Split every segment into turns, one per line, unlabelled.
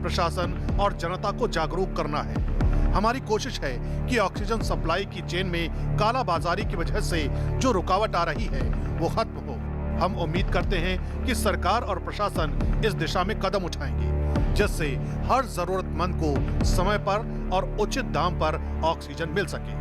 प्रशासन और जनता को जागरूक करना है। हमारी कोशिश है कि ऑक्सीजन सप्लाई की चेन में कालाबाजारी की वजह से जो रुकावट आ रही है वो खत्म हो। हम उम्मीद करते हैं कि सरकार और प्रशासन इस दिशा में कदम उठाएंगे, जिससे हर जरूरतमंद को समय पर और उचित दाम पर ऑक्सीजन मिल सके।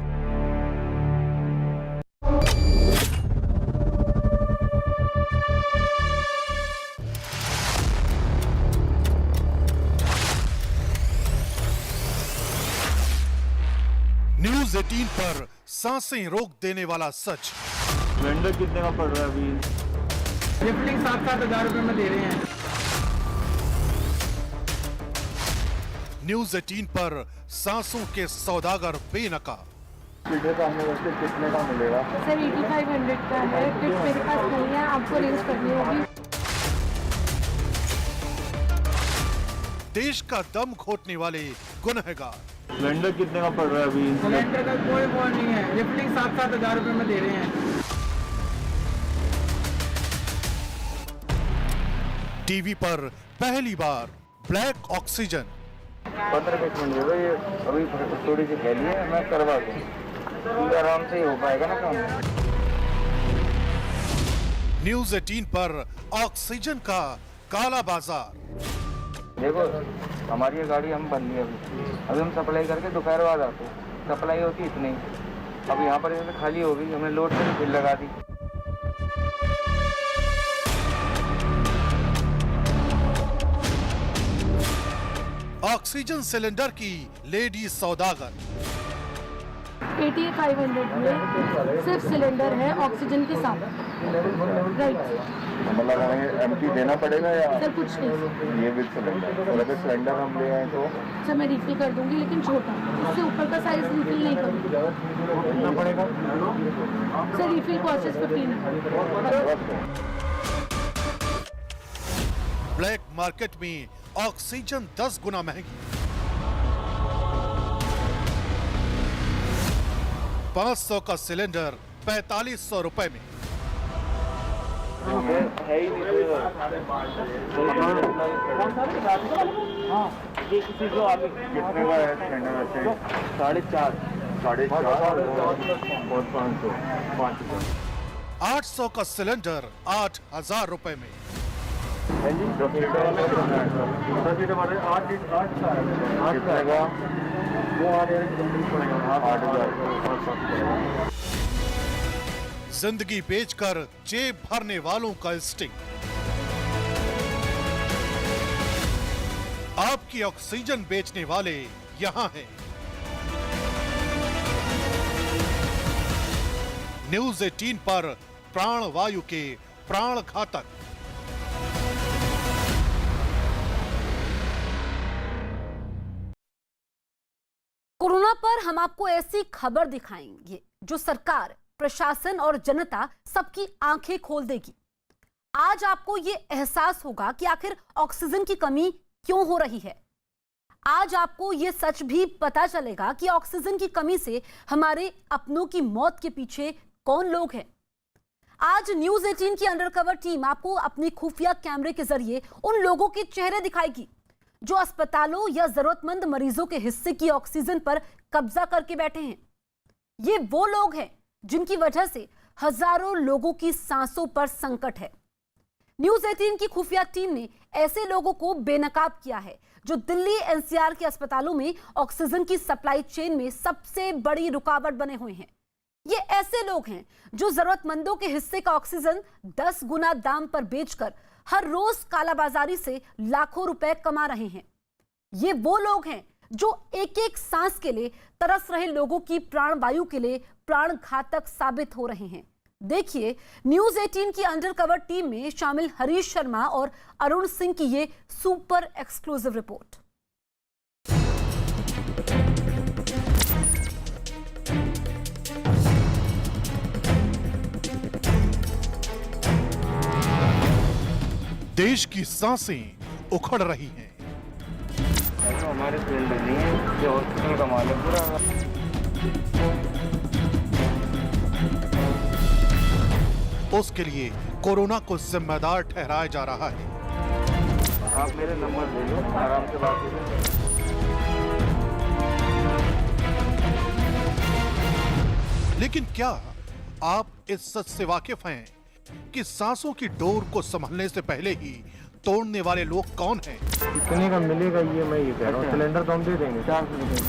न्यूज़ 18 पर सांसें रोक देने वाला सच।
सिलेंडर कितने का पड़ रहा है अभी?
लिफ्टिंग 7,000 रुपए में दे रहे हैं।
न्यूज़ 18 पर सांसों के सौदागर बेनकाब।
सीधे सामने वैसे कितने का मिलेगा?
सर 8500 का है, फिर मेरे पास नहीं है, आपको अरेंज करनी होगी।
देश का दम घोटने वाले गुनहगार।
सिलेंडर कितने का पड़ रहा है अभी?
सिलेंडर का कोई वो नहीं है, लिफ्टिंग 7,000 रुपए में दे रहे हैं।
टीवी पर पहली बार ब्लैक ऑक्सीजन।
15 मिनट हो ये अभी थोड़ी सी फैली है, मैं करवा दूँ, आराम से ही हो पाएगा ना काम।
न्यूज़ 18 पर ऑक्सीजन का काला बाजार।
देखो हमारी ये गाड़ी हम बंद है अभी हम सप्लाई करके दोपहर बाद आते हैं, सप्लाई होती इतनी, अब यहाँ पर जैसे खाली हो गई, हमने लोड से बिल लगा दी।
ऑक्सीजन सिलेंडर की लेडी सौदागर।
8500 में सिर्फ सिलेंडर है ऑक्सीजन के साथ। राइट
मतलब हमें एमटी देना पड़ेगा या
सर? कुछ नहीं,
ये विद सिलेंडर? और अगर सिलेंडर हम ले आए तो
सर मैं रिफिल कर दूंगी, लेकिन छोटा, इससे ऊपर का साइज रिफिल नहीं करूँगी।
कितना पड़ेगा?
Sir refill cost 15।
Black market में ऑक्सीजन 10 गुना महंगी। 500 का सिलेंडर 4500 रुपए में।
है ही नहीं किसी को आगे कितने का है सिलेंडर? वैसे 4.5 और 500
800 का सिलेंडर 8000 रुपए में। जिंदगी बेचकर जेब भरने वालों का स्टिंग। आपकी ऑक्सीजन बेचने वाले यहां हैं। न्यूज़ 18 पर प्राण वायु के प्राण घातक।
कोरोना पर हम आपको ऐसी खबर दिखाएंगे जो सरकार, प्रशासन और जनता सबकी आंखें खोल देगी। आज आपको ये एहसास होगा कि आखिर ऑक्सीजन की कमी क्यों हो रही है। आज आपको ये सच भी पता चलेगा कि ऑक्सीजन की कमी से हमारे अपनों की मौत के पीछे कौन लोग हैं। आज न्यूज़ 18 की अंडरकवर टीम आपको अपनी खुफिया कैमरे के जरिए उन लोगों के चेहरे दिखाएगी जो अस्पतालों या जरूरतमंद मरीजों के हिस्से की ऑक्सीजन पर कब्जा करके बैठे हैं। ये वो लोग हैं जिनकी वजह से हजारों लोगों की सांसों पर संकट है। न्यूज़ 18 की खुफिया टीम ने ऐसे लोगों को बेनकाब किया है जो दिल्ली एनसीआर के अस्पतालों में ऑक्सीजन की सप्लाई चेन में सबसे बड़ी रुकावट बने हुए हैं। ये ऐसे लोग हैं जो जरूरतमंदों के हिस्से का ऑक्सीजन 10 गुना दाम पर बेचकर हर रोज कालाबाजारी से लाखों रुपए कमा रहे हैं। ये वो लोग हैं जो एक एक सांस के लिए तरस रहे लोगों की प्राण वायु के लिए प्राण घातक साबित हो रहे हैं। देखिए न्यूज़ 18 की अंडरकवर टीम में शामिल हरीश शर्मा और अरुण सिंह की ये सुपर एक्सक्लूसिव रिपोर्ट।
देश की सांसें उखड़ रही हैं।
हमारे सिलेंडर नहीं है, जो हॉस्पिटल का माल है पूरा।
उसके लिए कोरोना को जिम्मेदार ठहराया जा रहा है।
आप मेरे नंबर दे दो, आराम से बात कीजिए।
लेकिन क्या आप इस सच से वाकिफ हैं कि सांसों की डोर को संभलने से पहले ही तोड़ने वाले लोग कौन हैं?
कितने का मिलेगा ये मैं ये कह रहा हूँ। सिलेंडर तो हम दे देंगे।
400 रुपये।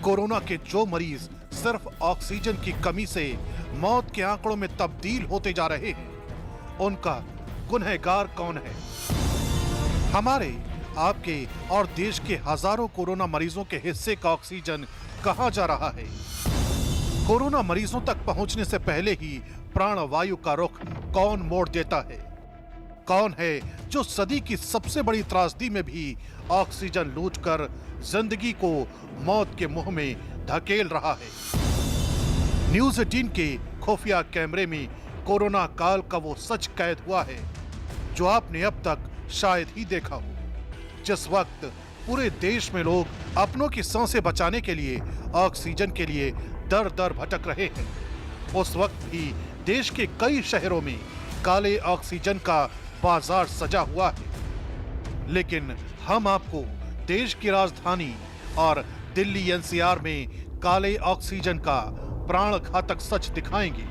कोरोना के जो मरीज सिर्फ ऑक्सीजन की कमी से मौत के आंकड़ों में तब्दील होते जा रहे हैं, उनका गुनहगार कौन है? हमारे, आपके और देश के हजारों कोरोना मरीजों के हिस्से का ऑक्सीजन कहां जा रहा है? कोरोना मरीजों तक पहुंचने से पहले ही प्राणवायु का रुख कौन मोड़ देता है? कौन है जो सदी की सबसे बड़ी त्रासदी में भी ऑक्सीजन लूटकर जिंदगी को मौत के मुंह में धकेल रहा है? न्यूज़ 18 के खुफिया कैमरे में कोरोना काल का वो सच कैद हुआ है जो आपने अब तक शायद ही देखा हो। जिस वक्त पूरे देश में लोग अपनों की सांसें बचाने के लिए ऑक्सीजन के लिए दर दर भटक रहे हैं, उस वक्त भी देश के कई शहरों में काले ऑक्सीजन का बाजार सजा हुआ है। लेकिन हम आपको देश की राजधानी और दिल्ली एनसीआर में काले ऑक्सीजन का प्राण घातक सच दिखाएंगे।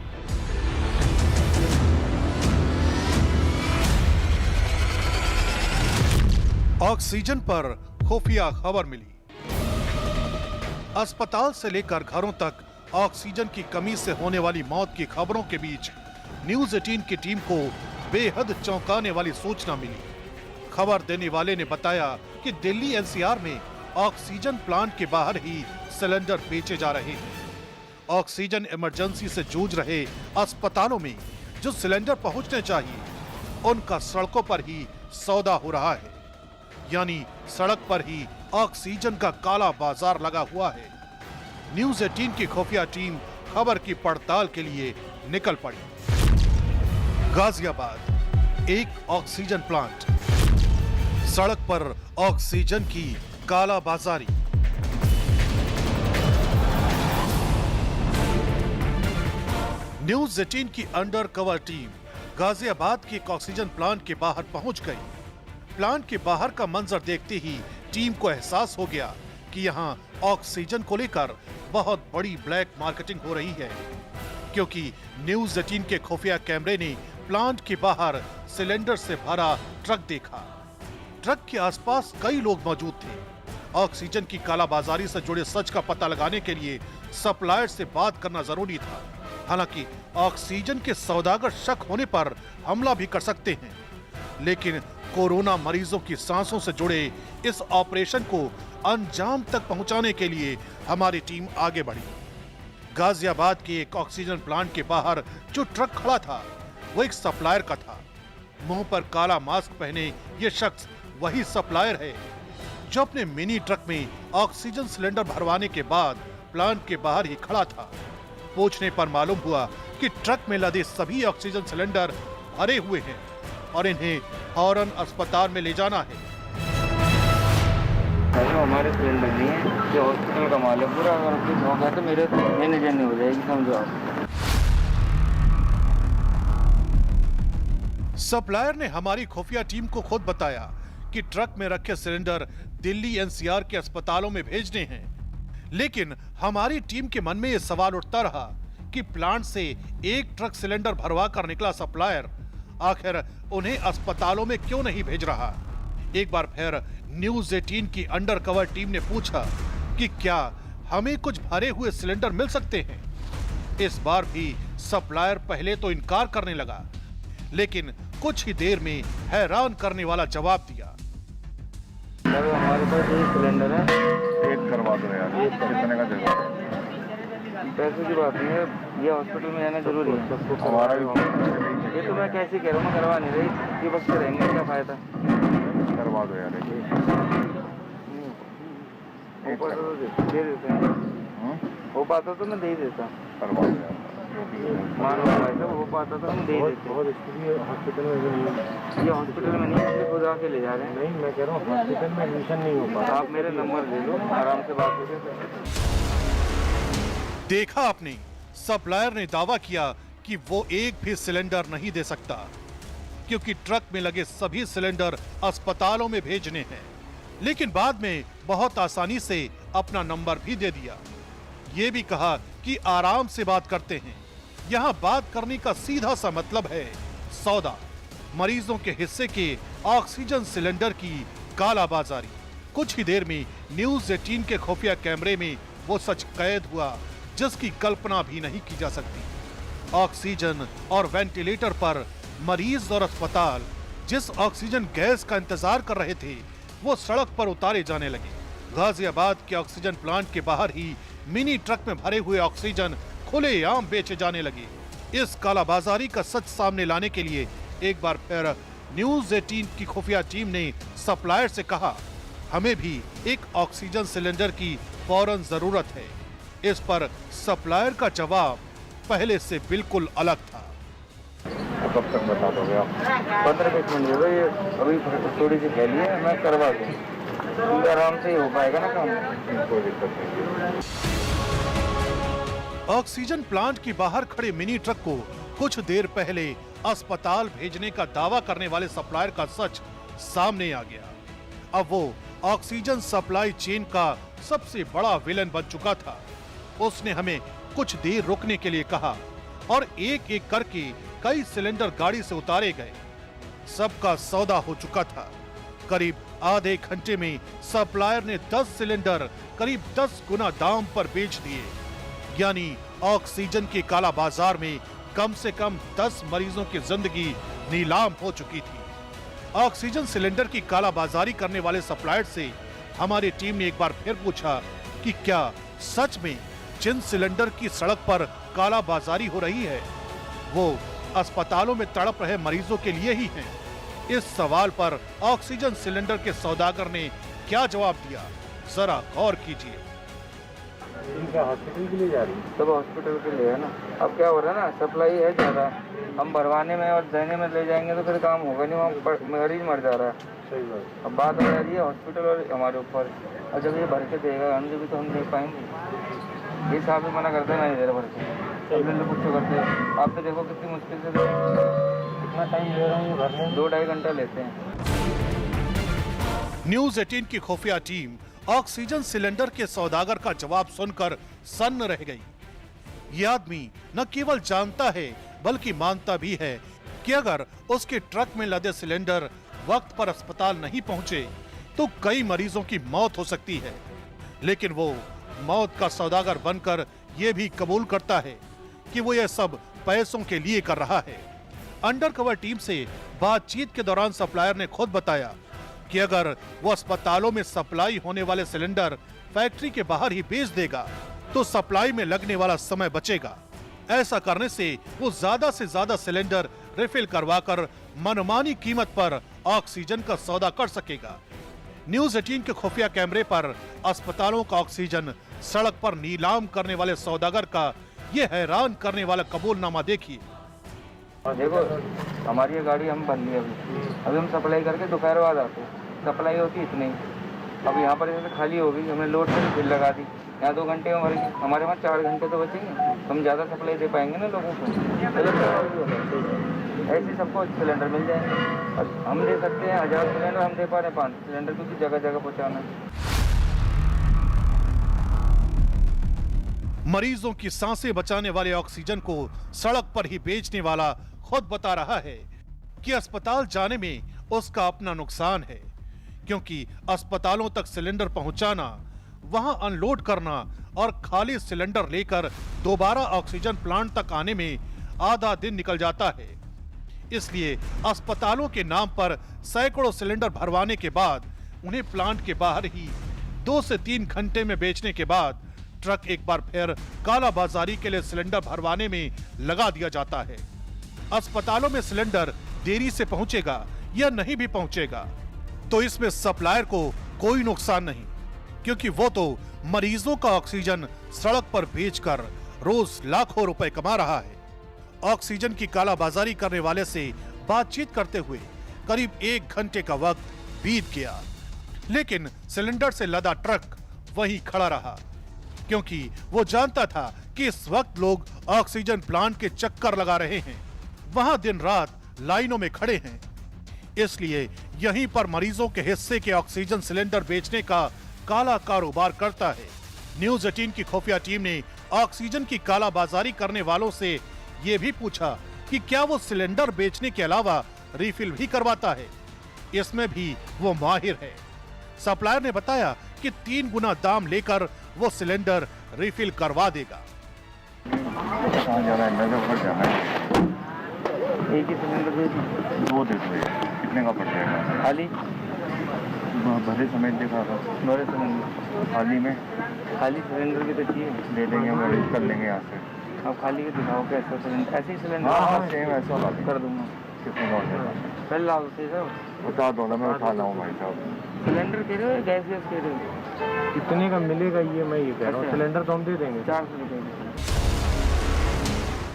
ऑक्सीजन पर खुफिया खबर मिली। अस्पताल से लेकर घरों तक ऑक्सीजन की कमी से होने वाली मौत की खबरों के बीच न्यूज़ 18 की टीम को बेहद चौंकाने वाली सूचना मिली। खबर देने वाले ने बताया कि दिल्ली एनसीआर में ऑक्सीजन प्लांट के बाहर ही सिलेंडर बेचे जा रहे हैं। ऑक्सीजन इमरजेंसी से जूझ रहे अस्पतालों में जो सिलेंडर पहुंचने चाहिए, उनका सड़कों पर ही सौदा हो रहा है। यानी सड़क पर ही ऑक्सीजन का काला बाजार लगा हुआ है। न्यूज़ 18 की खुफिया टीम खबर की पड़ताल के लिए निकल पड़ी। गाजियाबाद, एक ऑक्सीजन प्लांट, सड़क पर ऑक्सीजन की काला बाजारी। न्यूज़ 18 की अंडर कवर टीम गाजियाबाद के एक ऑक्सीजन प्लांट के बाहर पहुंच गई। प्लांट के बाहर का मंजर देखते ही टीम को एहसास हो गया कि यहां ऑक्सीजन को लेकर बहुत बड़ी ब्लैक मार्केटिंग हो रही है, क्योंकि न्यूज़ 18 के खुफिया कैमरे ने प्लांट के बाहर सिलेंडर से भरा ट्रक देखा। ट्रक के आसपास कई लोग मौजूद थे। ऑक्सीजन की कालाबाजारी से जुड़े सच का पता लगाने के लिए सप्लायर से बात करना जरूरी था। हालांकि ऑक्सीजन के सौदागर शक होने पर हमला भी कर सकते हैं, लेकिन कोरोना मरीजों की सांसों से जुड़े इस ऑपरेशन को अंजाम तक पहुंचाने के लिए हमारी टीम आगे बढ़ी। गाजियाबाद के एक ऑक्सीजन प्लांट के बाहर जो ट्रक खड़ा था वो एक सप्लायर का था। मुंह पर काला मास्क पहने ये शख्स वही सप्लायर है जो अपने मिनी ट्रक में ऑक्सीजन सिलेंडर भरवाने के बाद प्लांट के बाहर ही खड़ा था। पूछने पर मालूम हुआ कि ट्रक में लदे सभी ऑक्सीजन सिलेंडर भरे हुए हैं और इन्हें फौरन अस्पताल में ले जाना है।
हमारे सिलेंडर नहीं है, जो हॉस्पिटल का माल है पूरा। अगर कुछ होगा तो मेरे जन हो जाएगी, समझो आप।
सप्लायर ने हमारी खुफिया टीम को खुद बताया कि ट्रक में रखे सिलेंडर दिल्ली एनसीआर के अस्पतालों में भेजने हैं, लेकिन हमारी टीम के मन में यह सवाल उठता रहा कि प्लांट से एक ट्रक सिलेंडर भरवा कर निकला सप्लायर आखिर उन्हें अस्पतालों में क्यों नहीं भेज रहा। एक बार फिर न्यूज़ 18 की अंडरकवर टीम ने पूछा कि क्या हमें कुछ भरे हुए सिलेंडर मिल सकते हैं। इस बार भी सप्लायर पहले तो इनकार करने लगा, लेकिन कुछ ही देर में हैरान करने वाला जवाब दिया।
सर हमारे पास एक सिलेंडर है,
एक करवा दो यार। एक कितने का देगा?
पैसे की बात नहीं है, ये हॉस्पिटल में आना जरूरी है।
हमारा भी
ये तो मैं कैसे कह रहा हूँ, मैं करवा नहीं रही। ये बस से रहेंगे, क्या फायदा।
करवा दो यार।
हो पाता तो दे देते हैं, हो पाता तो मैं दे ही देता।
करवा दो यार।
मान लो भाई साहब, हो पाता तो हम दे देते।
बहुत स्थिति हॉस्पिटल में नहीं है।
ये हॉस्पिटल में नहीं है, खुद आके ले जा रहे हैं।
नहीं, मैं कह रहा हूँ हॉस्पिटल में एडमिशन नहीं हो पाता।
आप मेरे नंबर दे दो, आराम से बात करें।
देखा आपने, सप्लायर ने दावा किया कि वो एक भी सिलेंडर नहीं दे सकता, क्योंकि ट्रक में लगे सभी सिलेंडर अस्पतालों में भेजने हैं। लेकिन बाद में बहुत आसानी से अपना नंबर भी दे दिया। ये भी कहा कि आराम से बात करते हैं, यहाँ बात करने का सीधा सा मतलब है सौदा। मरीजों के हिस्से के ऑक्सीजन सिलेंडर की कालाबाजारी। कुछ ही देर में न्यूज 18 के खुफिया कैमरे में वो सच कैद हुआ जिसकी कल्पना भी नहीं की जा सकती। ऑक्सीजन और वेंटिलेटर पर मरीज और अस्पताल जिस ऑक्सीजन गैस का इंतजार कर रहे थे वो सड़क पर उतारे जाने लगे। गाजियाबाद के ऑक्सीजन प्लांट के बाहर ही मिनी ट्रक में भरे हुए ऑक्सीजन खुलेआम बेचे जाने लगे। इस कालाबाजारी का सच सामने लाने के लिए एक बार फिर न्यूज 18 की खुफिया टीम ने सप्लायर से कहा, हमें भी एक ऑक्सीजन सिलेंडर की फौरन जरूरत है। इस पर सप्लायर का जवाब पहले से बिल्कुल अलग था।
कब तक बता दोगे आप? 15-20 मिनट हो गए, अभी थोड़ी सी फैली है, मैं करवा दूँ, आराम से ही हो पाएगा ना काम, कोई दिक्कत नहीं।
ऑक्सीजन प्लांट के बाहर खड़े मिनी ट्रक को कुछ देर पहले अस्पताल भेजने का दावा करने वाले सप्लायर का सच सामने आ गया। अब वो ऑक्सीजन सप्लाई चेन का सबसे बड़ा विलन बन चुका था। उसने हमें कुछ देर रुकने के लिए कहा और एक एक करके कई सिलेंडर गाड़ी से उतारे गए। सबका सौदा हो चुका था। करीब आधे घंटे में सप्लायर ने 10 सिलेंडर करीब 10 गुना दाम पर बेच दिए। यानी ऑक्सीजन के काला बाजार में कम से कम 10 मरीजों की जिंदगी नीलाम हो चुकी थी। ऑक्सीजन सिलेंडर की कालाबाजारी करने वाले सप्लायर से हमारी टीम ने एक बार फिर पूछा कि क्या सच में जिन सिलेंडर की सड़क पर कालाबाजारी हो रही है वो अस्पतालों में तड़प रहे मरीजों के लिए ही हैं? इस सवाल पर ऑक्सीजन सिलेंडर के सौदागर ने क्या जवाब दिया, जरा गौर कीजिए।
हॉस्पिटल के लिए जा रही है?
सब हॉस्पिटल के लिए है ना। अब क्या हो रहा है ना, सप्लाई है ज़्यादा, हम भरवाने में और देने में ले जाएंगे तो फिर काम होगा नहीं, वहाँ मरीज मर जा रहा है।
सही बात।
अब बात आ रही है हॉस्पिटल और हमारे ऊपर, और जब ये भर के देगा हम भी तो हम दे पाएंगे। ये साहब भी मना करते हैं ना, इधर भर के कुछ करते हैं। आप तो देखो कितनी मुश्किल से
कितना टाइम ले रहे हैं भरने में?
2-2.5 घंटा लेते हैं।
न्यूज 18 की खुफिया टीम ऑक्सीजन सिलेंडर के सौदागर का जवाब सुनकर सन्न रह गई। ये आदमी न केवल जानता है बल्कि मानता भी है कि अगर उसके ट्रक में लदे सिलेंडर वक्त पर अस्पताल नहीं पहुंचे तो कई मरीजों की मौत हो सकती है। लेकिन वो मौत का सौदागर बनकर यह भी कबूल करता है कि वो यह सब पैसों के लिए कर रहा है। अंडरकवर टीम से बातचीत के दौरान सप्लायर ने खुद बताया कि अगर वो अस्पतालों में सप्लाई होने वाले सिलेंडर फैक्ट्री के बाहर ही बेच देगा तो सप्लाई में लगने वाला समय बचेगा। ऐसा करने से वो ज्यादा से ज्यादा सिलेंडर रिफिल करवाकर मनमानी कीमत पर ऑक्सीजन का सौदा कर सकेगा। न्यूज 18 के खुफिया कैमरे पर अस्पतालों का ऑक्सीजन सड़क पर नीलाम करने वाले सौदागर का ये हैरान करने वाला कबूलनामा देखिए।
और देखो हमारी ये गाड़ी हम बंद ली अभी हम सप्लाई करके दोपहर बाद आते, सप्लाई होती इतनी, अब यहाँ पर जैसे खाली हो गई, हमने लोड से बिल लगा दी, यहाँ 2 घंटे में भरेगी, हमारे वहाँ 4 घंटे तो बचेंगे, हम ज़्यादा सप्लाई दे पाएंगे ना लोगों को। ऐसे सबको सिलेंडर मिल जाएंगे। और हम दे सकते हैं 1000 सिलेंडर, हम दे पा रहे हैं 500 सिलेंडर, क्योंकि जगह जगह पहुँचाना है।
मरीजों की सांसें बचाने वाले ऑक्सीजन को सड़क पर ही बेचने वाला खुद बता रहा है कि अस्पताल जाने में उसका अपना नुकसान है, क्योंकि अस्पतालों तक सिलेंडर पहुंचाना, वहां अनलोड करना और खाली सिलेंडर लेकर दोबारा ऑक्सीजन प्लांट तक आने में आधा दिन निकल जाता है। इसलिए अस्पतालों के नाम पर सैकड़ों सिलेंडर भरवाने के बाद उन्हें प्लांट के बाहर ही 2 से 3 घंटे में बेचने के बाद ट्रक एक बार फिर कालाबाजारी के लिए सिलेंडर भरवाने में लगा दिया जाता है। अस्पतालों में सिलेंडर देरी से पहुंचेगा या नहीं भी पहुंचेगा तो इसमें सप्लायर को कोई नुकसान नहीं, क्योंकि वो तो मरीजों का ऑक्सीजन सड़क पर बेचकर रोज लाखों रुपए कमा रहा है। ऑक्सीजन की कालाबाजारी करने वाले से बातचीत करते हुए करीब 1 घंटे का वक्त बीत गया, लेकिन सिलेंडर से लदा ट्रक वहीं खड़ा रहा, क्योंकि वो जानता था कि इस वक्त लोग ऑक्सीजन प्लांट के चक्कर लगा रहे हैं, वहां दिन रात लाइनों में खड़े हैं। इसलिए यहीं पर मरीजों के हिस्से के ऑक्सीजन सिलेंडर बेचने का काला कारोबार करता है। न्यूज 18 की खुफिया टीम ने ऑक्सीजन की कालाबाजारी करने वालों से ये भी पूछा कि क्या वो सिलेंडर बेचने के अलावा रिफिल भी करवाता है। इसमें भी वो माहिर है। सप्लायर ने बताया कि 3 गुना दाम लेकर वो सिलेंडर रिफिल करवा देगा।
कहाँ जाना है? नजफगढ़ जाना है।
एक ही सिलेंडर दे दी।
2 दे दो। कितने का पड़ जाएगा?
खाली
भले समेत दिखा दो।
बड़े सिलेंडर
खाली में
खाली सिलेंडर की तो चाहिए।
दे देंगे, हम अरेंज कर लेंगे यहाँ से।
अब खाली के दिखाओ कैसा सिलेंडर, ऐसे ही सिलेंडर
हाँ सेम ऐसा ला
कर दूंगा।
कितने का हो जाएगा?
पहले लाओ से सर
बता दो ना, मैं उठा लाऊँ भाई साहब।
सिलेंडर कह रहे हो गैस गैस कह रहे हो?
कितने का मिलेगा ये मैं ये कह रहा हूँ।
अच्छा।
सिलेंडर तो हम दे देंगे।
400 रुपये।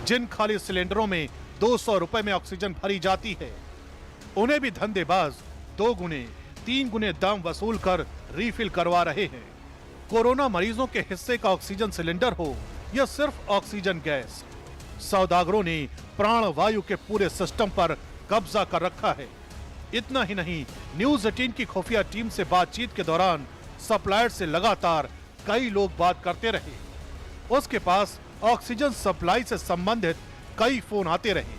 जिन खाली सिलेंडरों में 200 रुपए में ऑक्सीजन भरी जाती है, उन्हें भी धंधेबाज 2 गुने 3 गुने दाम वसूल कर रिफिल करवा रहे हैं। कोरोना मरीजों के हिस्से का ऑक्सीजन सिलेंडर हो या सिर्फ ऑक्सीजन गैस, सौदागरों ने प्राणवायु के पूरे सिस्टम पर कब्जा कर रखा है। इतना ही नहीं, न्यूज 18 की खुफिया टीम से बातचीत के दौरान सप्लायर से लगातार कई लोग बात करते रहे। उसके पास ऑक्सीजन सप्लाई से संबंधित कई फोन आते रहे।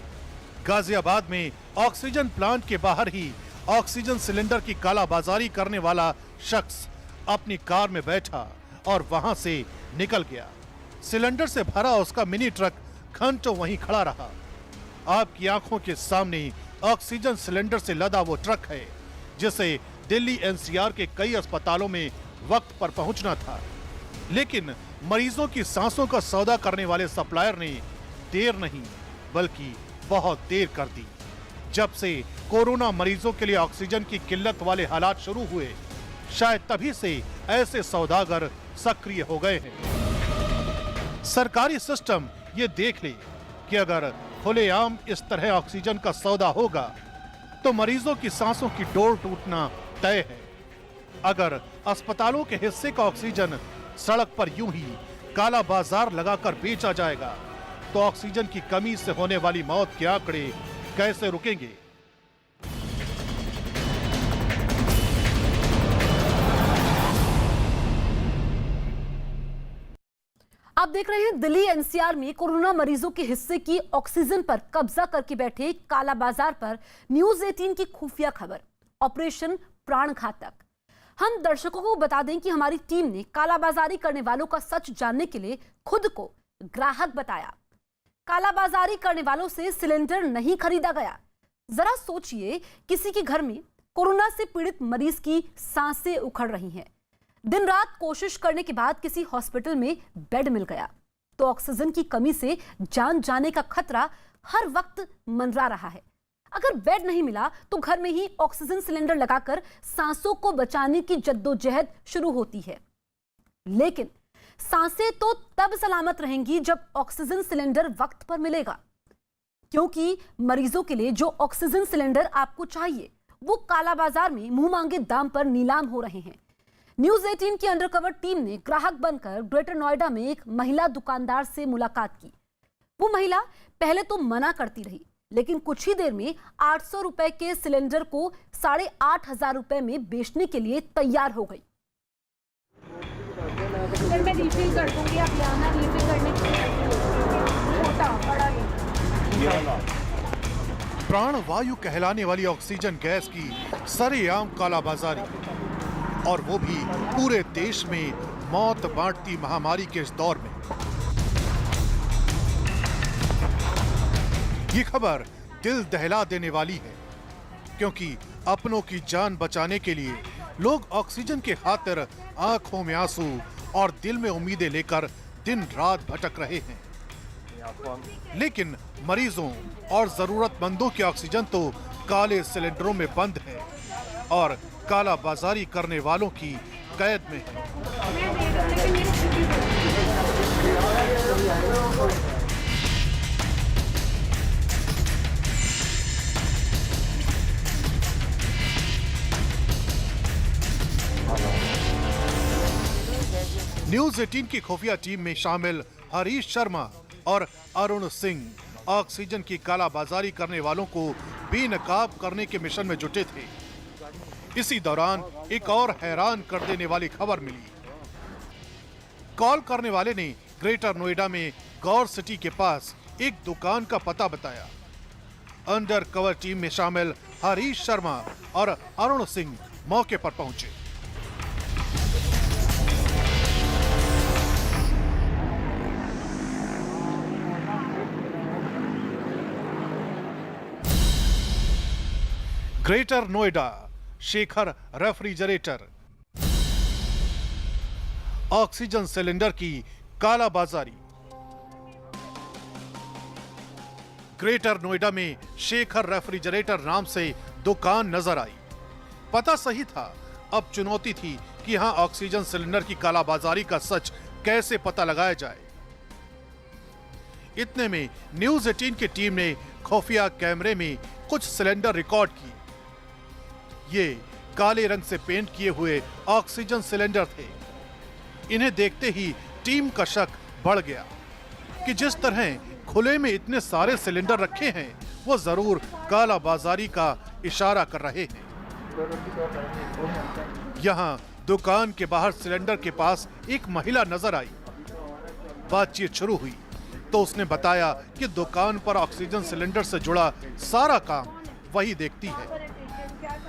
गाजियाबाद में ऑक्सीजन प्लांट के बाहर ही ऑक्सीजन सिलेंडर की कालाबाजारी करने वाला शख्स अपनी कार में बैठा और वहां से निकल गया। सिलेंडर से भरा उसका मिनी ट्रक घंटों वहीं खड़ा रहा। आपकी आंखों के सामने ऑक्सीजन सिलेंडर से लदा वो ट्रक है जिसे दिल्ली एनसीआर के कई अस्पतालों में वक्त पर पहुंचना था, लेकिन मरीजों की सांसों का सौदा करने वाले सप्लायर ने देर नहीं बल्कि बहुत देर कर दी। जब से कोरोना मरीजों के लिए ऑक्सीजन की किल्लत वाले हालात शुरू हुए, शायद तभी से ऐसे सौदागर सक्रिय हो गए हैं। सरकारी सिस्टम ये देख ले कि अगर खुलेआम इस तरह ऑक्सीजन का सौदा होगा तो मरीजों की सांसों की डोर टूटना तय है। अगर अस्पतालों के हिस्से का ऑक्सीजन सड़क पर यूं ही काला बाजार लगाकर बेचा जाएगा तो ऑक्सीजन की कमी से होने वाली मौत के आंकड़े कैसे रुकेंगे?
आप देख रहे हैं दिल्ली एनसीआर में कोरोना मरीजों के हिस्से की ऑक्सीजन पर कब्जा करके बैठे काला बाजार पर न्यूज 18 की खुफिया खबर, ऑपरेशन प्राण घातक। हम दर्शकों को बता दें कि हमारी टीम ने कालाबाजारी करने वालों का सच जानने के लिए खुद को ग्राहक बताया। कालाबाजारी करने वालों से सिलेंडर नहीं खरीदा गया। जरा सोचिए, किसी के घर में कोरोना से पीड़ित मरीज की सांसें उखड़ रही हैं। दिन रात कोशिश करने के बाद किसी हॉस्पिटल में बेड मिल गया तो ऑक्सीजन की कमी से जान जाने का खतरा हर वक्त मंडरा रहा है। अगर बेड नहीं मिला तो घर में ही ऑक्सीजन सिलेंडर लगाकर सांसों को बचाने की जद्दोजहद शुरू होती है। लेकिन सांसें तो तब सलामत रहेंगी जब ऑक्सीजन सिलेंडर वक्त पर मिलेगा, क्योंकि मरीजों के लिए जो ऑक्सीजन सिलेंडर आपको चाहिए वो काला बाजार में मुंह मांगे दाम पर नीलाम हो रहे हैं। न्यूज 18 की अंडरकवर टीम ने ग्राहक बनकर ग्रेटर नोएडा में एक महिला दुकानदार से मुलाकात की। वो महिला पहले तो मना करती रही, लेकिन कुछ ही देर में 800 रुपए के सिलेंडर को 8,500 रुपए में बेचने के लिए तैयार हो गई।
सर मैं रिफिल कर दूंगी, आप यहाँ रिफिल करने के लिए छोटा बड़ा
प्राणवायु कहलाने वाली ऑक्सीजन गैस की सरेआम कालाबाजारी, और वो भी पूरे देश में मौत बांटती महामारी के इस दौर में। ये खबर दिल दहला देने वाली है, क्योंकि अपनों की जान बचाने के लिए लोग ऑक्सीजन के खातिर आंखों में आंसू और दिल में उम्मीदें लेकर दिन रात भटक रहे हैं। लेकिन मरीजों और जरूरतमंदों के ऑक्सीजन तो काले सिलेंडरों में बंद है और काला बाजारी करने वालों की कैद में है। न्यूज 18 की खुफिया टीम में शामिल हरीश शर्मा और अरुण सिंह ऑक्सीजन की कालाबाजारी करने वालों को बेनकाब करने के मिशन में जुटे थे। इसी दौरान एक और हैरान कर देने वाली खबर मिली। कॉल करने वाले ने ग्रेटर नोएडा में गौर सिटी के पास एक दुकान का पता बताया। अंडर कवर टीम में शामिल हरीश शर्मा और अरुण सिंह मौके पर पहुंचे। Greater Noida, Shekhar refrigerator. Oxygen cylinder की कालाबाजारी। ग्रेटर नोएडा में शेखर रेफ्रिजरेटर नाम से दुकान नजर आई। पता सही था, अब चुनौती थी कि यहां ऑक्सीजन सिलेंडर की कालाबाजारी का सच कैसे पता लगाया जाए। इतने में न्यूज 18 की टीम ने खुफिया कैमरे में कुछ सिलेंडर रिकॉर्ड किए। ये काले रंग से पेंट किए हुए ऑक्सीजन सिलेंडर थे। इन्हें देखते ही टीम का शक बढ़ गया कि जिस तरह खुले में इतने सारे सिलेंडर रखे हैं, वो जरूर कालाबाजारी का इशारा कर रहे हैं। यहाँ दुकान के बाहर सिलेंडर के पास एक महिला नजर आई। बातचीत शुरू हुई तो उसने बताया कि दुकान पर ऑक्सीजन सिलेंडर से जुड़ा सारा काम वही देखती है।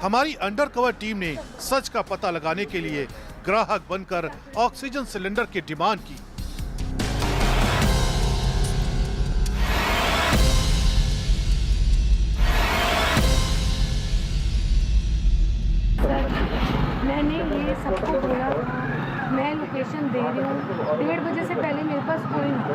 हमारी अंडरकवर टीम ने सच का पता लगाने के लिए ग्राहक बनकर ऑक्सीजन सिलेंडर की डिमांड की।
मैंने ये सबको बोला, मैं लोकेशन दे रही हूँ, 1:30 बजे से पहले मेरे पास कोई नहीं।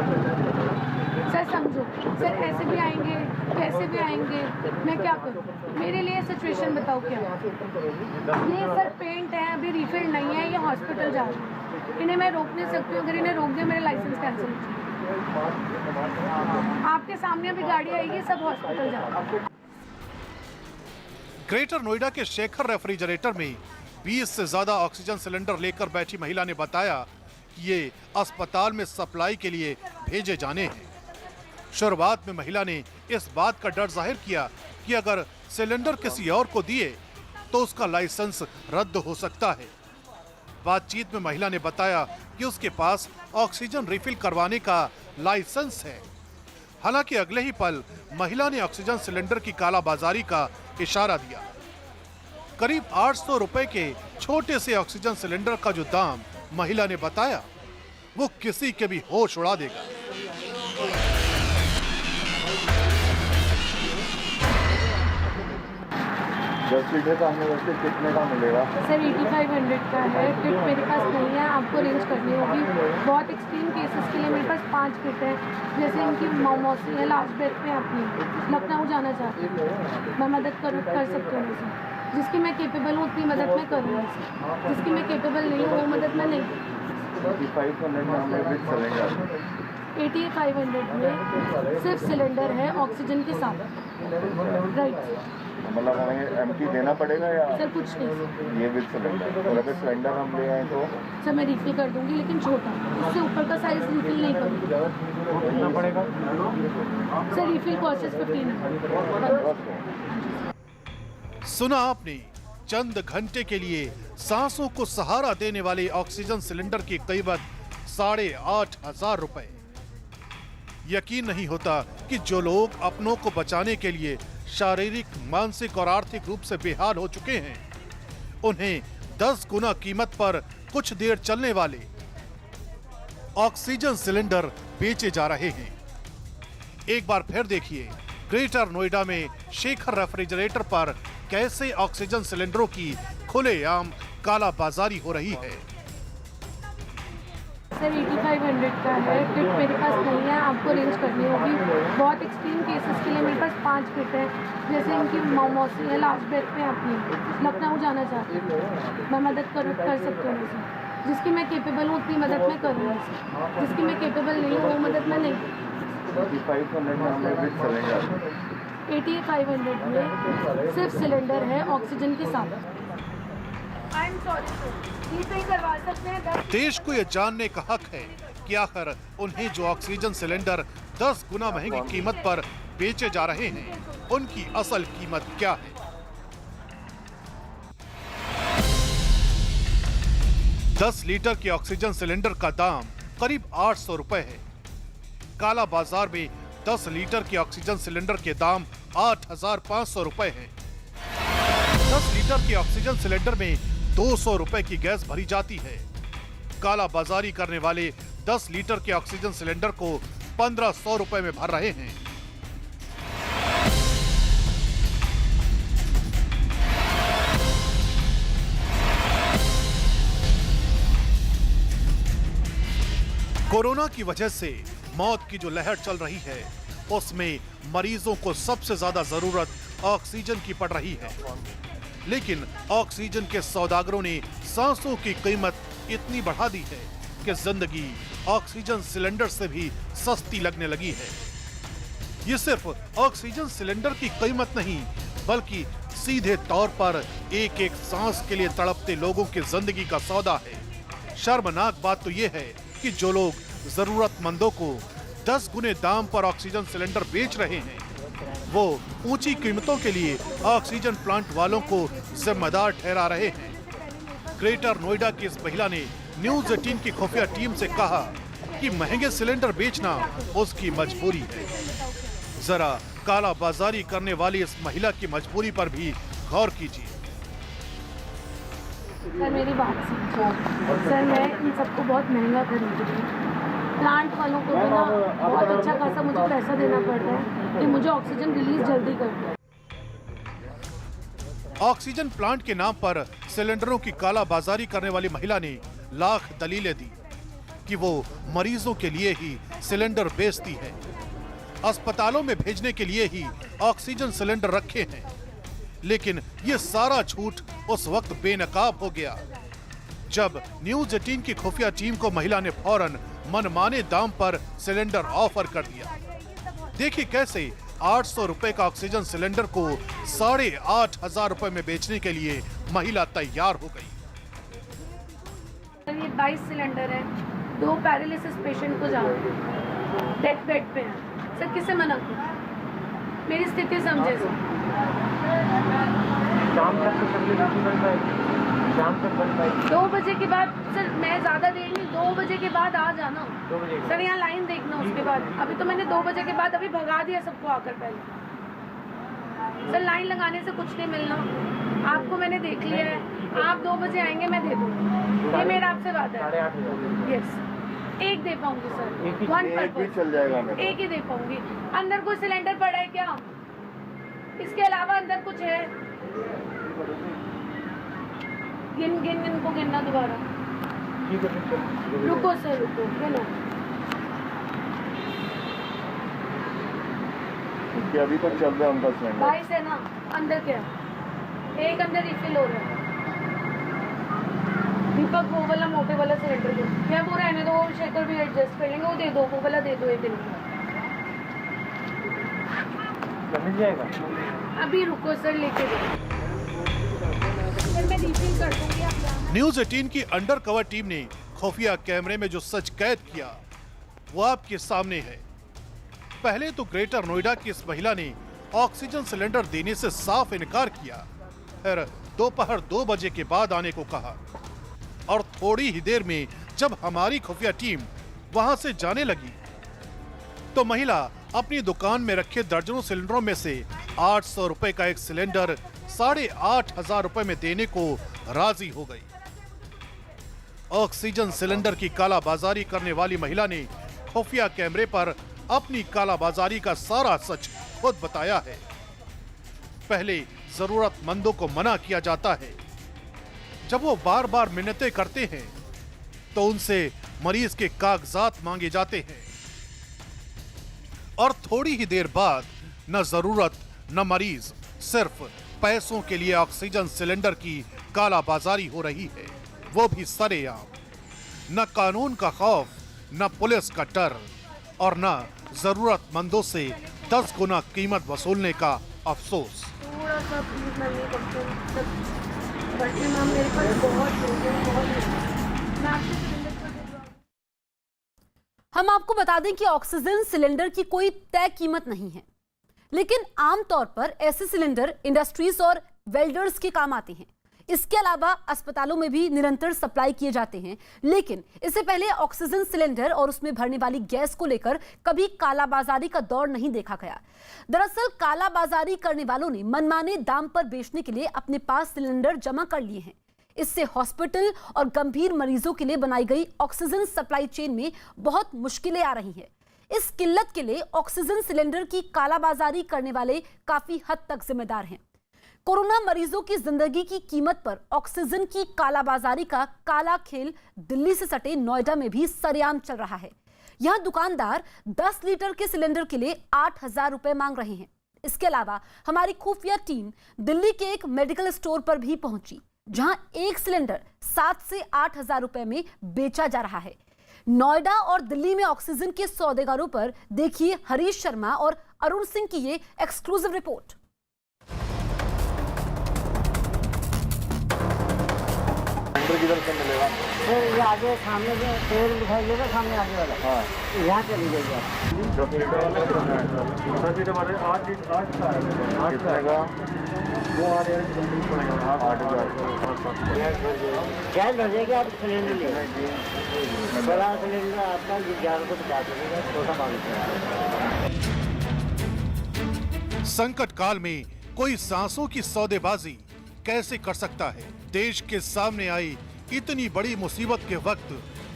सर समझो, सर ऐसे भी आएंगे, कैसे भी आएंगे, मैं क्या करूँ? मेरे लिए सिचुएशन बताओ क्या? ये सर पेंट है, अभी रिफिल नहीं है, ये हॉस्पिटल जा रहे हैं। इन्हें मैं रोक नहीं सकती हूँ, अगर इन्हें रोक दिया मेरा लाइसेंस कैंसिल हो जाएगा। आपके सामने अभी गाड़ी आएगी, सब हॉस्पिटल जा रहे हैं।
ग्रेटर नोएडा के शेखर रेफ्रिजरेटर में 20 से ज्यादा ऑक्सीजन सिलेंडर लेकर बैठी महिला ने बताया कि ये अस्पताल में सप्लाई के लिए भेजे जाने हैं। शुरुआत में महिला ने इस बात का डर जाहिर किया कि अगर सिलेंडर किसी और को दिए तो उसका लाइसेंस रद्द हो सकता है। बातचीत में महिला ने बताया कि उसके पास ऑक्सीजन रिफिल करवाने का लाइसेंस है। हालांकि अगले ही पल महिला ने ऑक्सीजन सिलेंडर की कालाबाजारी का इशारा दिया। करीब 800 रुपए के छोटे से ऑक्सीजन सिलेंडर का जो दाम महिला ने बताया, वो किसी के भी होश उड़ा देगा।
दस लीटर का हमें वैसे कितने का मिलेगा?
सर 8500 का है। किट मेरे पास नहीं है, आपको अरेंज करनी होगी। बहुत एक्सट्रीम केसेस के लिए मेरे पास 5 किट है। जैसे इनकी मौसी है, लास्ट डेट पे अपनी लखनऊ जाना चाहती हूँ, मैं मदद कर सकती हूँ उसे। जिसकी मैं केपेबल हूँ उतनी मदद मैं करूँगी, जिसकी मैं केपेबल नहीं हूँ वो मदद मैं नहीं।
8500 में हमें विद सिलेंडर।
8500 में सिर्फ सिलेंडर है ऑक्सीजन के साथ, राइट?
मतलब हमें एमटी देना पड़ेगा या
सर कुछ नहीं,
ये विद सिलेंडर? और अगर सिलेंडर हम ले आए तो
सर मैं रिफिल कर दूंगी, लेकिन छोटा, इससे ऊपर का साइज रिफिल नहीं करूँगी।
कितना पड़ेगा?
Sir refill cost 1500।
सुना आपने, चंद घंटे के लिए सांसों को सहारा देने वाले ऑक्सीजन सिलेंडर की कीमत 8,500 रुपए। यकीन नहीं होता कि जो लोग अपनों को बचाने के लिए शारीरिक, मानसिक और आर्थिक रूप से बेहाल हो चुके हैं, उन्हें 10 गुना कीमत पर कुछ देर चलने वाले ऑक्सीजन सिलेंडर बेचे जा रहे हैं। एक बार फिर देखिए ग्रेटर नोएडा में शेखर रेफ्रिजरेटर पर कैसे ऑक्सीजन सिलेंडरों की खुलेआम कालाबाजारी हो रही है।
सर 8500 का है। किट मेरे पास नहीं है, आपको अरेंज करनी होगी। बहुत एक्सट्रीम केसेस के लिए मेरे पास 5 किट है। जैसे इनकी मौसी है, लास्ट डेट पे अपनी लखनऊ जाना चाहती हूँ, मैं मदद कर सकती हूँ उसे। जिसकी मैं केपेबल हूँ उतनी मदद मैं करूँगी, जिसकी मैं केपेबल नहीं हूँ वो मदद मैं नहीं।
8500 में हमें विद सिलेंडर।
8500 में सिर्फ सिलेंडर है ऑक्सीजन के साथ। आई एम सॉरी सर, ये सही करवा सकते हैं?
देश को यह जानने का हक है कि आखिर उन्हें जो ऑक्सीजन सिलेंडर 10 गुना महंगी कीमत पर बेचे जा रहे हैं, उनकी असल कीमत क्या है। 10 लीटर के ऑक्सीजन सिलेंडर का दाम करीब 800 रुपए है। काला बाजार में 10 लीटर के ऑक्सीजन सिलेंडर के दाम 8,500 रुपए हैं। 10 लीटर के ऑक्सीजन सिलेंडर में 200 रुपए की गैस भरी जाती है। काला बाजारी करने वाले 10 लीटर के ऑक्सीजन सिलेंडर को 1500 रुपए में भर रहे हैं। कोरोना की वजह से मौत की जो लहर चल रही है, उसमें मरीजों को सबसे ज्यादा जरूरत ऑक्सीजन की पड़ रही है। लेकिन ऑक्सीजन के सौदागरों ने सांसों की कीमत इतनी बढ़ा दी है कि जिंदगी ऑक्सीजन सिलेंडर से भी सस्ती लगने लगी है। ये सिर्फ ऑक्सीजन सिलेंडर की कीमत नहीं, बल्कि सीधे तौर पर एक एक सांस के लिए तड़पते लोगों की जिंदगी का सौदा है। शर्मनाक बात तो ये है कि जो लोग जरूरतमंदों को 10 गुने दाम पर ऑक्सीजन सिलेंडर बेच रहे हैं, वो ऊंची कीमतों के लिए ऑक्सीजन प्लांट वालों को जिम्मेदार ठहरा रहे हैं। ग्रेटर नोएडा की इस महिला ने न्यूज 18 की खुफिया टीम से कहा कि महंगे सिलेंडर बेचना उसकी मजबूरी है। जरा काला बाजारी करने वाली इस महिला की मजबूरी पर भी गौर कीजिए।
सर मेरी बात समझो सर, मैं इन सबको बहुत महंगा खरीद रही हूँ। प्लांट वालों को भी ना बहुत अच्छा खासा मुझे पैसा देना पड़ रहा है कि मुझे ऑक्सीजन रिलीज जल्दी कर दो।
ऑक्सीजन प्लांट के नाम पर सिलेंडरों की काला बाजारी करने वाली महिला ने लाख दलीलें दी कि वो मरीजों के लिए ही सिलेंडर बेचती है, अस्पतालों में भेजने के लिए ही ऑक्सीजन सिलेंडर रखे हैं। लेकिन ये सारा झूठ उस वक्त बेनकाब हो गया जब न्यूज 18 की खुफिया टीम को महिला ने फौरन मनमाने दाम पर सिलेंडर ऑफर कर दिया। देखिए कैसे 800 रुपए का ऑक्सीजन सिलेंडर को 8,500 रुपए में बेचने के लिए महिला तैयार हो गई।
ये 22 सिलेंडर है, 2 पैरालिसिस पेशेंट को जाना है, डेथ बेड पे है। सर किसे मना करूं? मेरी स्थिति समझे सर।
शाम तक तो सर्विस नहीं बन पाएगी, शाम तक बन पाएगी।
2 बजे के बाद सर, मैं ज्यादा देर नहीं, 2 बजे के बाद आ जाना
2 बजे
सर, यहाँ लाइन देखना। उसके बाद अभी तो मैंने 2 बजे के बाद अभी भगा दिया सबको आकर। पहले सर लाइन लगाने से कुछ नहीं मिलना, आपको मैंने देख लिया है। आप 2 बजे आएंगे, मैं दे दूंगी, ये मेरा आपसे वादा है। यस, एक दे पाऊंगी सर, 1 पर्पस
चल जाएगा।
एक ही दे पाऊंगी। अंदर कोई सिलेंडर पड़ा है क्या? इसके अलावा अंदर कुछ है? गिन इनको गिनना दोबारा। रुको सर, रुको, गिनो।
अभी तक चल रहा है उनका सिलेंडर।
22 है ना, अंदर क्या? एक अंदर रिफिल हो रहा है। दीपक वो वाला मोटे वाला सिलेंडर दो। क्या वो रहने दो, वो शेकर भी एडजस्ट कर लेंगे, वो दे दो, वो वाला दे दो। एक दिन
मिल जाएगा।
अभी रुको सर, लेके दो सर, मैं रिफिल कर दूंगी। आप
न्यूज 18 की अंडर कवर टीम ने खुफिया कैमरे में जो सच कैद किया वो आपके सामने है। पहले तो ग्रेटर नोएडा की इस महिला ने ऑक्सीजन सिलेंडर देने से साफ इनकार किया, फिर दोपहर 2 बजे के बाद आने को कहा, और थोड़ी ही देर में जब हमारी खुफिया टीम वहां से जाने लगी तो महिला अपनी दुकान में रखे दर्जनों सिलेंडरों में से 800 रुपए का एक सिलेंडर 8,500 रुपए में देने को राजी हो गई। ऑक्सीजन सिलेंडर की कालाबाजारी करने वाली महिला ने खुफिया कैमरे पर अपनी कालाबाजारी का सारा सच खुद बताया है। पहले जरूरतमंदों को मना किया जाता है, जब वो बार बार मिन्नतें करते हैं तो उनसे मरीज के कागजात मांगे जाते हैं, और थोड़ी ही देर बाद न जरूरत न मरीज, सिर्फ पैसों के लिए ऑक्सीजन सिलेंडर की कालाबाजारी हो रही है, वो भी सरेआम। न कानून का खौफ, न पुलिस का डर, और न जरूरतमंदों से 10 गुना कीमत वसूलने का अफसोस।
थोड़ा सा प्लीज मैं मैम, मेरे पास बहुत लोग हैं, बहुत लोग हैं। मैं आपसे सिलेंडर कर देता हूँ।
हम आपको बता दें कि ऑक्सीजन सिलेंडर की कोई तय कीमत नहीं है, लेकिन आमतौर पर ऐसे सिलेंडर इंडस्ट्रीज और वेल्डर्स के काम आते हैं। इसके अलावा अस्पतालों में भी निरंतर सप्लाई किए जाते हैं, लेकिन इससे पहले ऑक्सीजन सिलेंडर और उसमें भरने वाली गैस को लेकर कभी कालाबाजारी का दौर नहीं देखा गया। दरअसल कालाबाजारी करने वालों ने मनमाने दाम पर बेचने के लिए अपने पास सिलेंडर जमा कर लिए हैं। इससे हॉस्पिटल और गंभीर मरीजों के लिए बनाई गई ऑक्सीजन सप्लाई चेन में बहुत मुश्किलें आ रही हैं। इस किल्लत के लिए ऑक्सीजन सिलेंडर की कालाबाजारी करने वाले काफी हद तक जिम्मेदार हैं। कोरोना मरीजों की जिंदगी की कीमत पर ऑक्सीजन की कालाबाजारी का काला खेल दिल्ली से सटे नोएडा में भी सरेआम चल रहा है। यहां दुकानदार 10 लीटर के सिलेंडर के लिए 8,000 रुपए मांग रहे हैं। इसके अलावा हमारी खुफिया टीम दिल्ली के एक मेडिकल स्टोर पर भी पहुंची, जहां एक सिलेंडर 7 से 8,000 रुपए में बेचा जा रहा है। नोएडा और दिल्ली में ऑक्सीजन के सौदेगारों पर देखिए हरीश शर्मा और अरुण सिंह की ये एक्सक्लूसिव रिपोर्ट।
किधर से मिलेगा?
ये आगे सामने जो पेड़ दिखाई देगा, सामने आगे वाला,
हाँ,
यहाँ चली जाइए।
10 लीटर वाला कितना है? 10 लीटर वाले 8 कितने का? वो 8,000 पड़ेगा। 8,000
क्या भर जाएगा? आप सिलेंडर ले, बड़ा सिलेंडर आपका 11 को 50 रुपये, छोटा 22।
संकट काल में कोई सांसों की सौदेबाजी कैसे कर सकता है? देश के सामने आई इतनी बड़ी मुसीबत के वक्त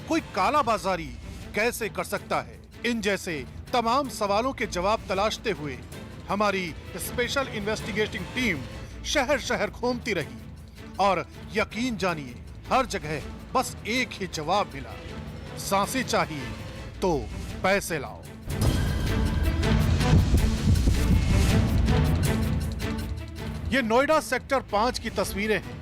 कोई कालाबाजारी कैसे कर सकता है? इन जैसे तमाम सवालों के जवाब तलाशते हुए हमारी स्पेशल इन्वेस्टिगेटिंग टीम शहर शहर घूमती रही और यकीन जानिए हर जगह बस एक ही जवाब मिला, सांसें चाहिए तो पैसे लाओ। ये नोएडा सेक्टर 5 की तस्वीरें हैं।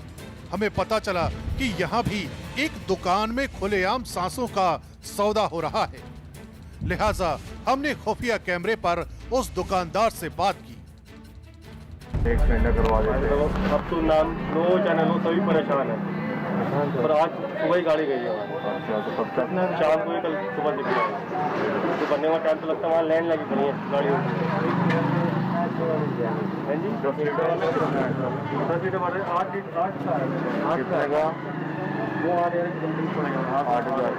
हमें पता चला कि यहाँ भी एक दुकान में खुलेआम सांसों का सौदा हो रहा है, लिहाजा हमने खुफिया कैमरे पर उस दुकानदार से बात की।
एक सिलेंडर करवा देते हैं।
अब तो नाम लो चैनल लो सभी परेशान है, पर आज सुबह ही गाड़ी गई है।
अच्छा, तो कब तक?
शाम को ही कल सुबह निकली है। तो बनने का टाइम तो लगता है, वहाँ लाइन लगी पड़ी है गाड़ियों। हाँ जी,
10 लीटर वाले कितना है?
10 लीटर वाले 8
कितने का?
वो 8,000 पड़ेगा।
8,000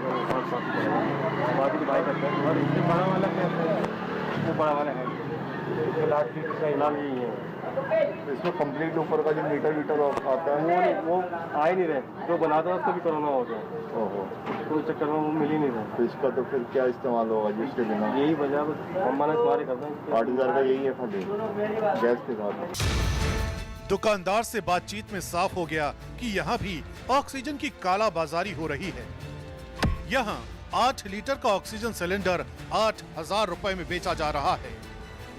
बाकी भाई करते हैं। और इससे बड़ा वाला क्या है? वो बड़ा वाला है, इसका लास्ट लीटर का इनाम यही है।
इसमें कंप्लीट ऊपर का जो मीटर आता है
वो आ ही नहीं रहे, जो बनाता है उसको भी कोरोना हो गया।
ओहो,
तो चक्कर में वो मिल ही नहीं रहा।
तो इसका तो फिर क्या इस्तेमाल होगा जिसके बिना?
यही वजह मम्मा ने तुम्हारे करते हैं।
8,000 का यही है खाली गैस के साथ।
दुकानदार से बातचीत में साफ हो गया कि यहाँ भी ऑक्सीजन की कालाबाजारी हो रही है। यहाँ 8 लीटर का ऑक्सीजन सिलेंडर 8,000 रुपए में बेचा जा रहा है।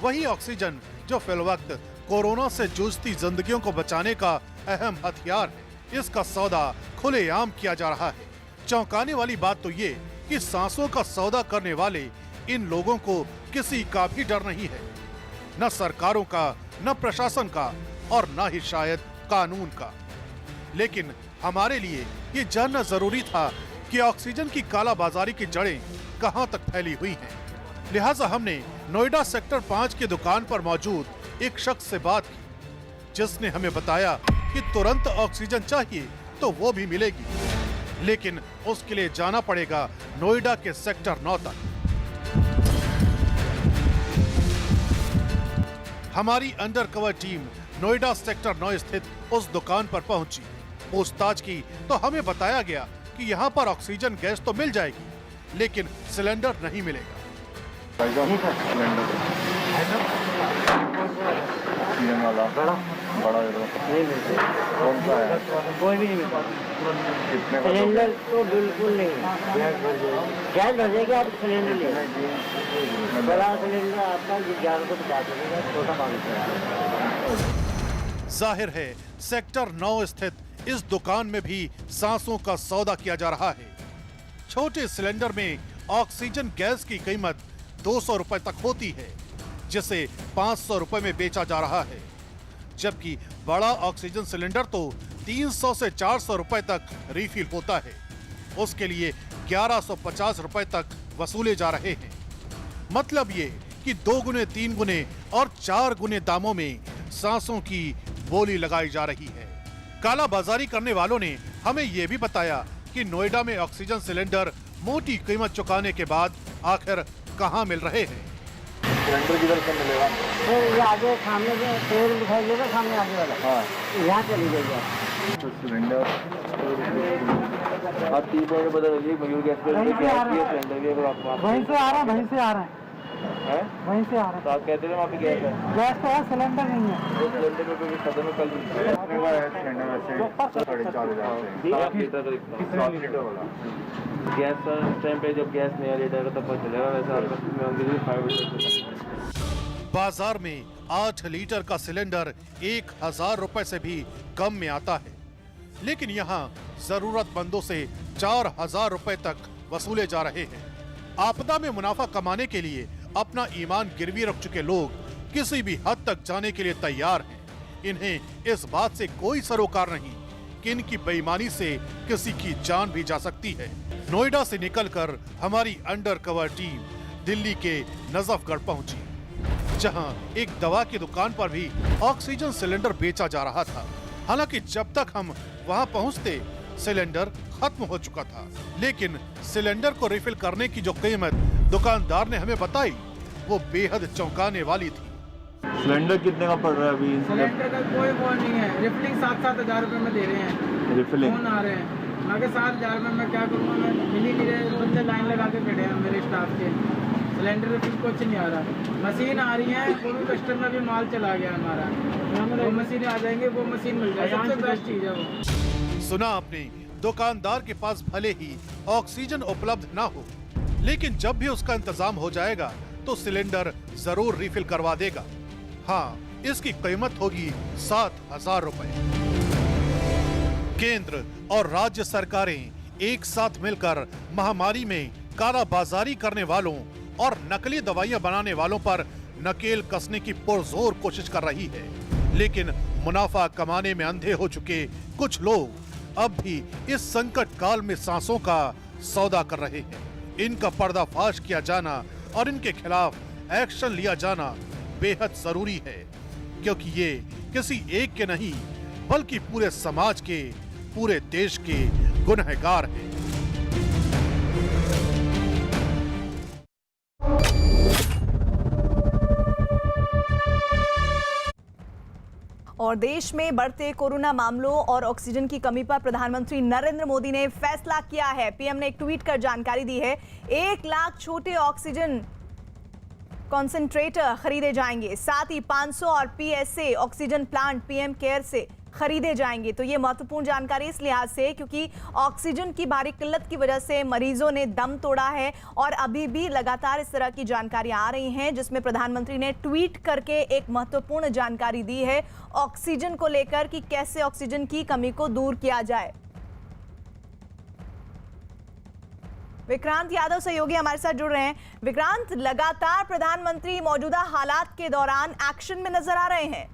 वही ऑक्सीजन जो फिलवक्त कोरोना से जूझती जिंदगियों को बचाने का अहम हथियार है, इसका सौदा खुलेआम किया जा रहा है। चौंकाने वाली बात तो ये कि सांसों का सौदा करने वाले इन लोगों को किसी का भी डर नहीं है, न सरकारों का, न प्रशासन का और न ही शायद कानून का। लेकिन हमारे लिए ये जानना जरूरी था कि ऑक्सीजन की कालाबाजारी की जड़ें कहां तक फैली हुई हैं। लिहाजा हमने नोएडा सेक्टर 5 की दुकान पर मौजूद एक शख्स से बात की, जिसने हमें बताया कि तुरंत ऑक्सीजन चाहिए तो वो भी मिलेगी, लेकिन उसके लिए जाना पड़ेगा नोएडा के सेक्टर 9 तक। हमारी अंडरकवर टीम नोएडा सेक्टर 9 स्थित उस दुकान पर पहुंची। पूछताछ की तो हमें बताया गया कि यहाँ पर ऑक्सीजन गैस तो मिल जाएगी, लेकिन सिलेंडर नहीं मिलेगा।
सीएम वाला बड़ा दे दो।
नहीं मिलते,
कौन सा है?
कोई भी नहीं मिलता।
कितने का?
सिलेंडर तो बिल्कुल नहीं, गैस भर जाएगी। आप सिलेंडर ले, बड़ा सिलेंडर आपका 11 को 50 रुपये, छोटा 22 रुपये।
जाहिर है सेक्टर 9 स्थित इस दुकान में भी सांसों का सौदा किया जा रहा है। छोटे सिलेंडर में ऑक्सीजन गैस की कीमत 200 रुपए तक होती है, जिसे 500 रुपए में बेचा जा रहा है, जबकि बड़ा ऑक्सीजन सिलेंडर तो 300 से 400 रुपए तक रिफिल होता है। उसके लिए 1150 रुपए तक वसूले जा रहे हैं। मतलब ये कि 2 गुने, 3 गुने और 4 गुने दामों में सांसों की बोली लगाई जा रही है। काला बाजारी करने वालों ने हमें ये भी बताया कि नोएडा में ऑक्सीजन सिलेंडर मोटी कीमत चुकाने के बाद आखिर कहां मिल रहे हैं।
सिलेंडर किधर से मिलेगा?
ये आगे सामने से पेड़ दिखाई देगा, सामने आगे वाला। हाँ, यहाँ चली जाइए
तो सिलेंडर आप 3 महीने बदल लीजिए। मयूर गैस पे सिलेंडर भी अगर आपको
वहीं से आ रहा है, वहीं से आ रहा है, वहीं से आ रहा है।
तो आप कहते हैं वहाँ पे गैस है,
गैस तो है, सिलेंडर नहीं है।
तो सिलेंडर पे भी खत्म है। कल सिलेंडर वैसे 4.5 लीटर गैस टाइम पे जब गैस नया लीटर तब पता चलेगा। वैसे आपका 5 लीटर
बाजार में 8 लीटर का सिलेंडर 1000 रुपए से भी कम में आता है, लेकिन यहाँ जरूरतमंदों से 4000 रुपए तक वसूले जा रहे हैं। आपदा में मुनाफा कमाने के लिए अपना ईमान गिरवी रख चुके लोग किसी भी हद तक जाने के लिए तैयार हैं। इन्हें इस बात से कोई सरोकार नहीं कि इनकी बेईमानी से किसी की जान भी जा सकती है। नोएडा से निकलकर हमारी अंडरकवर टीम दिल्ली के नजफगढ़ पहुंची, जहां एक दवा की दुकान पर भी ऑक्सीजन सिलेंडर बेचा जा रहा था। हालांकि जब तक हम वहां पहुंचते सिलेंडर खत्म हो चुका था, लेकिन सिलेंडर को रिफिल करने की जो कीमत दुकानदार ने हमें बताई वो बेहद चौंकाने वाली थी।
सिलेंडर कितने का पड़ रहा है अभी?
सिलेंडर का कोई वो नहीं है, रिफिलिंग 7-7 हज़ार रुपये में दे रहे हैं।
रिफिलिंग
फोन आ रहे हैं, आगे 7,000 में मैं क्या करूँगा? मैं मिल ही नहीं रहे, बंदे लाइन लगा के खड़े हैं मेरे स्टाफ के। सिलेंडर रिफिल कुछ नहीं आ रहा। मशीन आ रही है, वो भी कस्टमर भी माल चला गया हमारा। वो मशीन आ जाएंगे, वो मशीन मिल जाएगी, सबसे बेस्ट चीज़ है वो।
सुना आपने, दुकानदार के पास भले ही ऑक्सीजन उपलब्ध ना हो, लेकिन जब भी उसका इंतजाम हो जाएगा तो सिलेंडर जरूर रिफिल करवा देगा। हाँ, इसकी कीमत होगी 7000 रुपए। केंद्र और राज्य सरकारें एक साथ मिलकर महामारी में काला बाजारी करने वालों और नकली दवाइयां बनाने वालों पर नकेल कसने की पुरजोर कोशिश कर रही है, लेकिन मुनाफा कमाने में अंधे हो चुके कुछ लोग अब भी इस संकट काल में सांसों का सौदा कर रहे हैं। इनका पर्दाफाश किया जाना और इनके खिलाफ एक्शन लिया जाना बेहद जरूरी है, क्योंकि ये किसी एक के नहीं बल्कि पूरे समाज के, पूरे देश के गुनहगार हैं।
और देश में बढ़ते कोरोना मामलों और ऑक्सीजन की कमी पर प्रधानमंत्री नरेंद्र मोदी ने फैसला किया है। पीएम ने एक ट्वीट कर जानकारी दी है। 1 लाख छोटे ऑक्सीजन कॉन्सेंट्रेटर खरीदे जाएंगे, साथ ही 500 और PSA oxygen plant PM care से खरीदे जाएंगे। तो ये महत्वपूर्ण जानकारी इस लिहाज से क्योंकि ऑक्सीजन की भारी किल्लत की वजह से मरीजों ने दम तोड़ा है और अभी भी लगातार इस तरह की जानकारियां आ रही हैं, जिसमें प्रधानमंत्री ने ट्वीट करके एक महत्वपूर्ण जानकारी दी है ऑक्सीजन को लेकर कि कैसे ऑक्सीजन की कमी को दूर किया जाए। विक्रांत यादव सहयोगी हमारे साथ जुड़ रहे हैं। विक्रांत, लगातार प्रधानमंत्री मौजूदा हालात के दौरान एक्शन में नजर आ रहे हैं।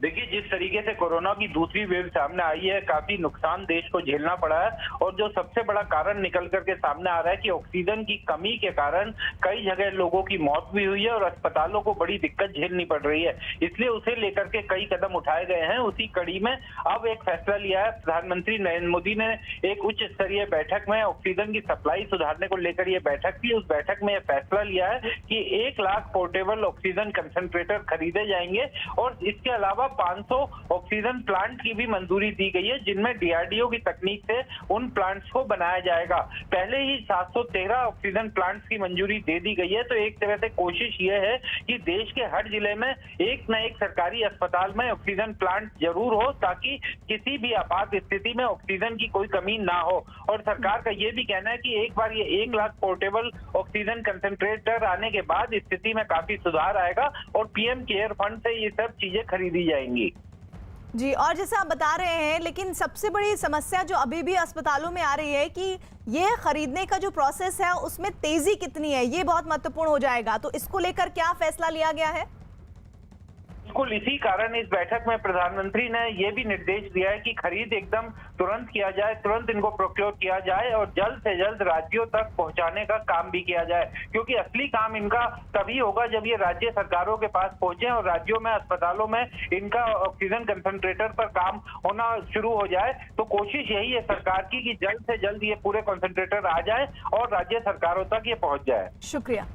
देखिए, जिस तरीके से कोरोना की दूसरी वेव सामने आई है, काफी नुकसान देश को झेलना पड़ा है और जो सबसे बड़ा कारण निकल करके सामने आ रहा है कि ऑक्सीजन की कमी के कारण कई जगह लोगों की मौत भी हुई है और अस्पतालों को बड़ी दिक्कत झेलनी पड़ रही है। इसलिए उसे लेकर के कई कदम उठाए गए हैं। उसी कड़ी में अब एक फैसला लिया है प्रधानमंत्री नरेंद्र मोदी ने। एक उच्च स्तरीय बैठक में ऑक्सीजन की सप्लाई सुधारने को लेकर यह बैठक थी। उस बैठक में यह फैसला लिया है कि 1 लाख पोर्टेबल ऑक्सीजन कंसंट्रेटर खरीदे जाएंगे और इसके अलावा 500 ऑक्सीजन प्लांट की भी मंजूरी दी गई है, जिनमें डीआरडीओ की तकनीक से उन प्लांट्स को बनाया जाएगा। पहले ही 713 ऑक्सीजन प्लांट्स की मंजूरी दे दी गई है। तो एक तरह से कोशिश ये है कि देश के हर जिले में एक न एक सरकारी अस्पताल में ऑक्सीजन प्लांट जरूर हो, ताकि किसी भी आपात स्थिति में ऑक्सीजन की कोई कमी ना हो। और सरकार का ये भी कहना है कि एक बार ये 1 लाख पोर्टेबल ऑक्सीजन कंसंट्रेटर आने के बाद स्थिति में काफी सुधार आएगा और पीएम केयर फंड से ये सब चीजें खरीदी जाएंगी।
जी, और जैसे आप बता रहे हैं, लेकिन सबसे बड़ी समस्या जो अभी भी अस्पतालों में आ रही है कि ये खरीदने का जो प्रोसेस है उसमें तेजी कितनी है, ये बहुत महत्वपूर्ण हो जाएगा। तो इसको लेकर क्या फैसला लिया गया है?
बिल्कुल इसी कारण इस बैठक में प्रधानमंत्री ने ये भी निर्देश दिया है कि खरीद एकदम तुरंत किया जाए, तुरंत इनको प्रोक्योर किया जाए और जल्द से जल्द राज्यों तक पहुंचाने का काम भी किया जाए, क्योंकि असली काम इनका तभी होगा जब ये राज्य सरकारों के पास पहुंचे और राज्यों में, अस्पतालों में इनका ऑक्सीजन कंसंट्रेटर पर काम होना शुरू हो जाए। तो कोशिश यही है सरकार की कि जल्द से जल्द ये पूरे कंसंट्रेटर आ जाए और राज्य सरकारों तक ये पहुंच जाए।
शुक्रिया।